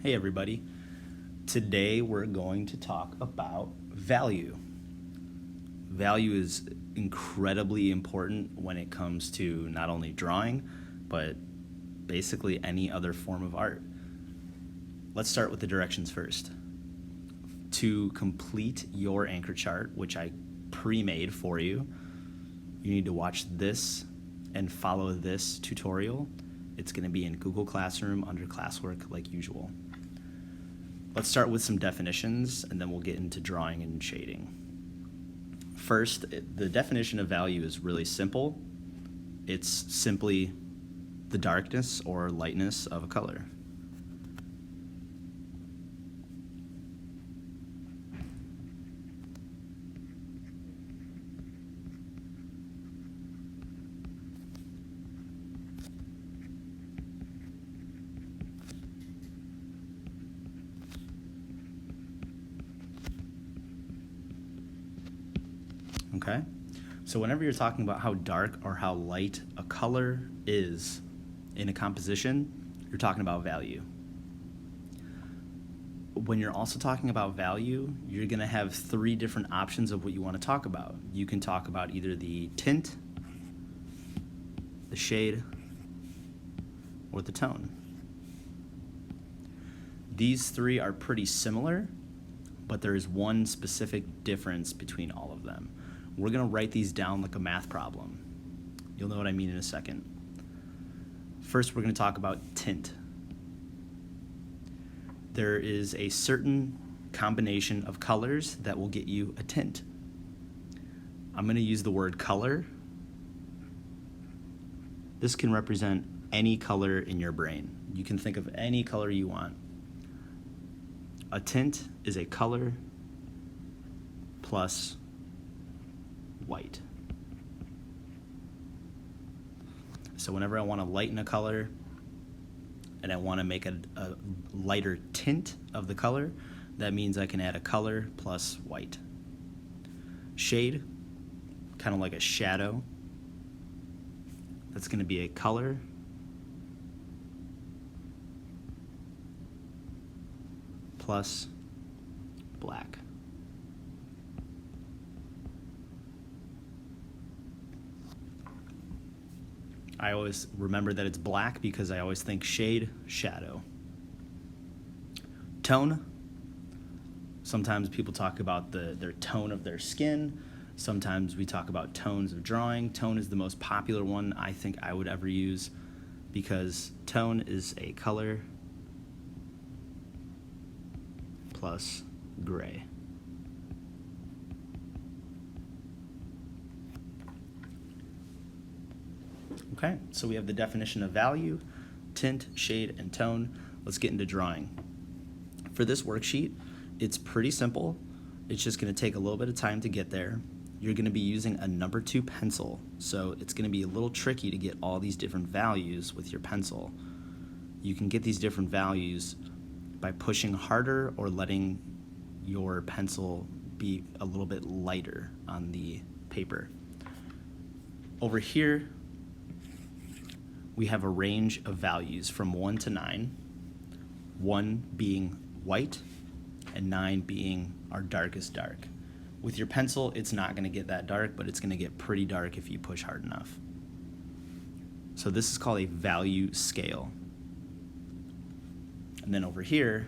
Hey everybody. Today we're going to talk about value. Value is incredibly important when it comes to not only drawing, but basically any other form of art. Let's start with the directions first. To complete your anchor chart, which I pre-made for you, you need to watch this and follow this tutorial. It's going to be in Google Classroom under classwork like usual. Let's start with some definitions and then we'll get into drawing and shading. First, the definition of value is really simple. It's simply the darkness or lightness of a color. Okay? So whenever you're talking about how dark or how light a color is in a composition, you're talking about value. When you're also talking about value, you're going to have three different options of what you want to talk about. You can talk about either the tint, the shade, or the tone. These three are pretty similar, but there is one specific difference between all of them. We're going to write these down like a math problem. You'll know what I mean in a second. First, we're going to talk about tint. There is a certain combination of colors that will get you a tint. I'm going to use the word color. This can represent any color in your brain. You can think of any color you want. A tint is a color plus white. So whenever I want to lighten a color and I want to make a lighter tint of the color, that means I can add a color plus white. Shade, kind of like a shadow. That's going to be a color plus black. I always remember that it's black because I always think shade, shadow. Tone. Sometimes people talk about their tone of their skin. Sometimes we talk about tones of drawing. Tone is the most popular one I think I would ever use because tone is a color plus gray. Okay, so we have the definition of value, tint, shade, and tone. Let's get into drawing. For this worksheet, it's pretty simple. It's just going to take a little bit of time to get there. You're going to be using a number 2 pencil, so it's going to be a little tricky to get all these different values with your pencil. You can get these different values by pushing harder or letting your pencil be a little bit lighter on the paper. Over here, we have a range of values from 1 to 9, 1 being white and 9 being our darkest dark. With your pencil, it's not going to get that dark, but it's going to get pretty dark if you push hard enough. So this is called a value scale. And then over here,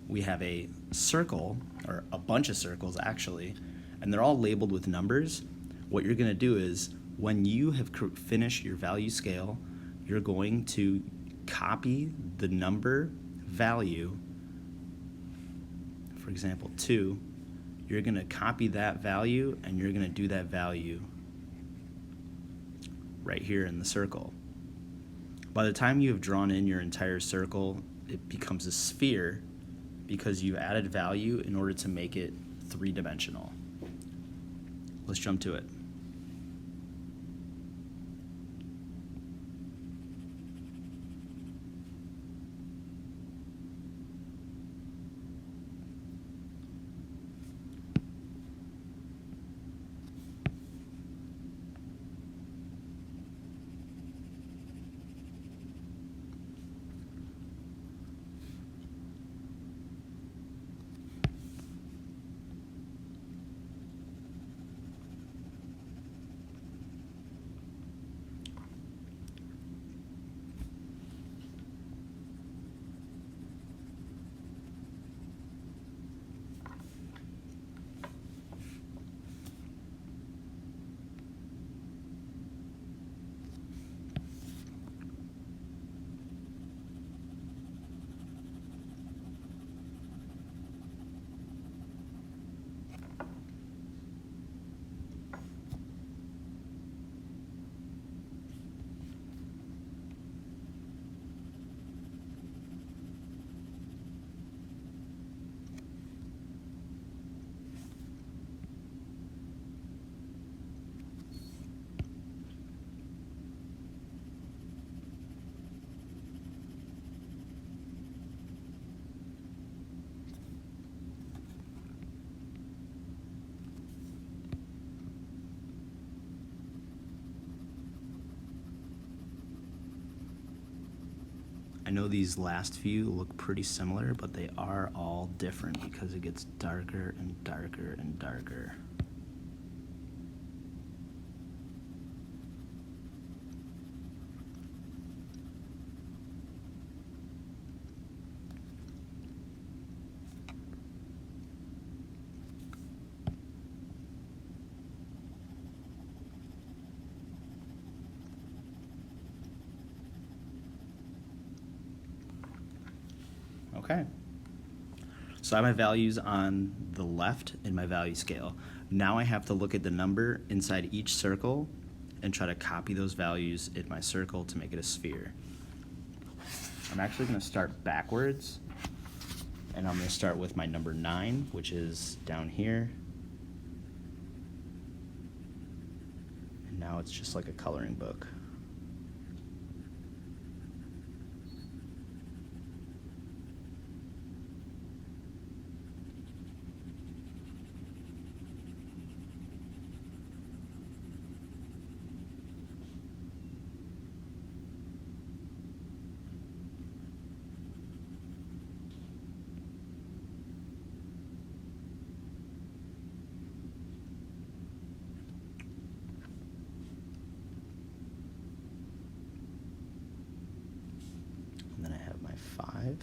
we have a circle, or a bunch of circles actually, and they're all labeled with numbers. What you're going to do is, when you have finished your value scale, you're going to copy the number value. For example, 2, you're going to copy that value and you're going to do that value right here in the circle. By the time you have drawn in your entire circle, it becomes a sphere because you've added value in order to make it 3-dimensional. Let's jump to it. know these last few look pretty similar, but they are all different because it gets darker and darker and darker. Okay. So I have my values on the left in my value scale. Now I have to look at the number inside each circle and try to copy those values in my circle to make it a sphere. I'm actually going to start backwards, and I'm going to start with my number 9, which is down here. And now it's just like a coloring book. And then I have my 5.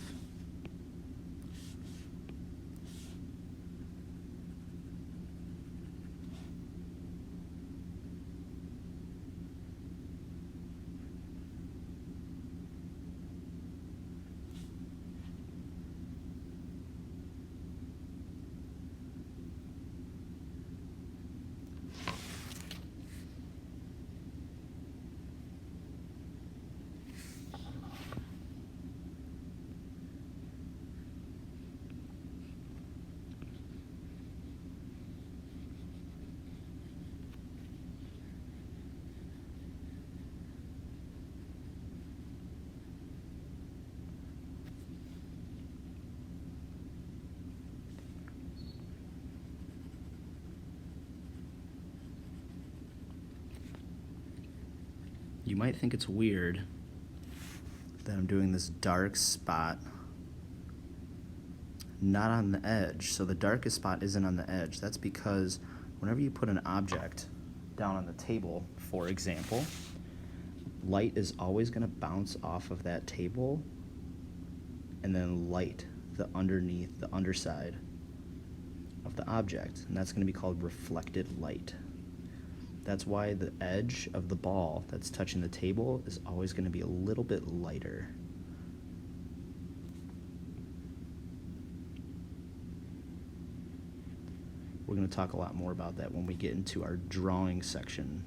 You might think it's weird that I'm doing this dark spot not on the edge. So the darkest spot isn't on the edge. That's because whenever you put an object down on the table, for example, light is always going to bounce off of that table and then light the underside of the object, and that's going to be called reflected light. That's why the edge of the ball that's touching the table is always going to be a little bit lighter. We're going to talk a lot more about that when we get into our drawing section,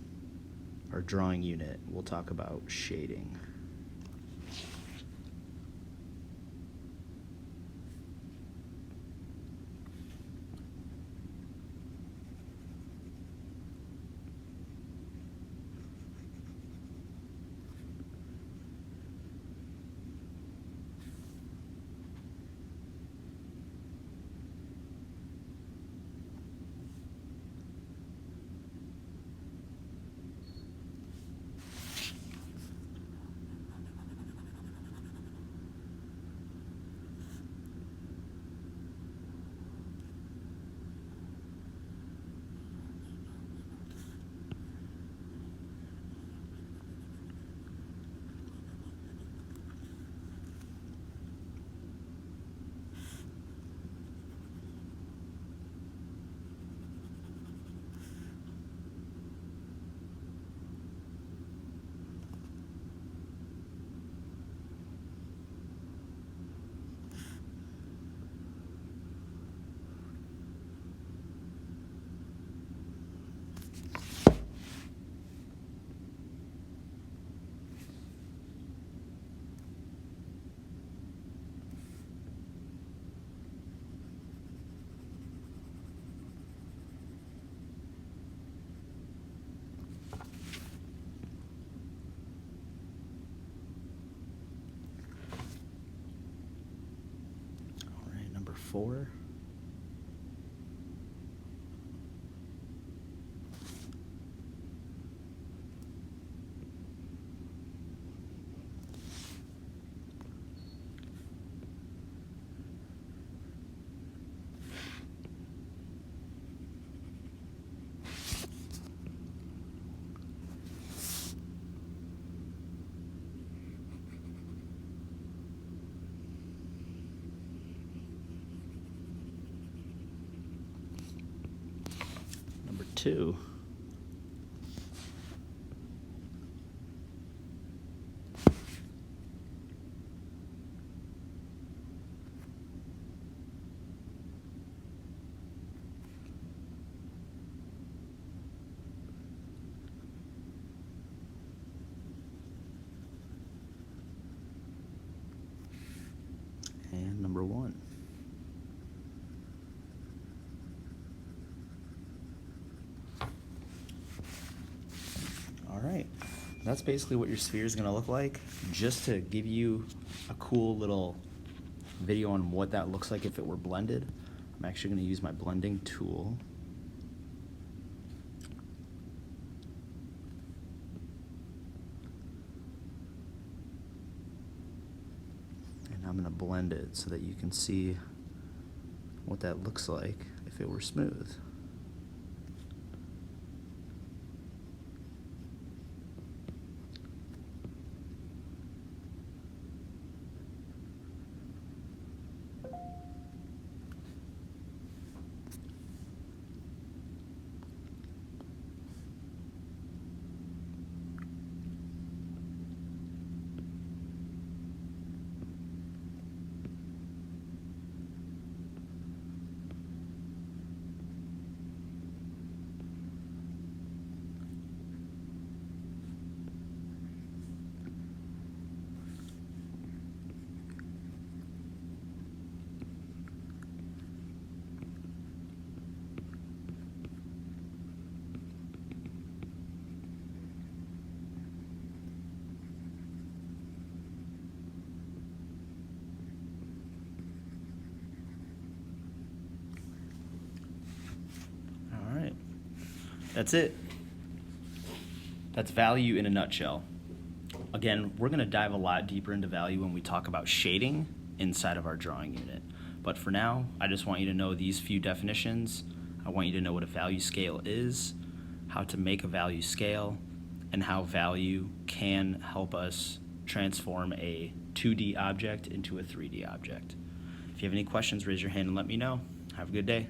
our drawing unit. We'll talk about shading. All right, number 4. 2. And number 1. All right, that's basically what your sphere is going to look like. Just to give you a cool little video on what that looks like if it were blended, I'm actually going to use my blending tool. And I'm going to blend it so that you can see what that looks like if it were smooth. That's it. That's value in a nutshell. Again, we're going to dive a lot deeper into value when we talk about shading inside of our drawing unit. But for now, I just want you to know these few definitions. I want you to know what a value scale is, how to make a value scale, and how value can help us transform a 2D object into a 3D object. If you have any questions, raise your hand and let me know. Have a good day.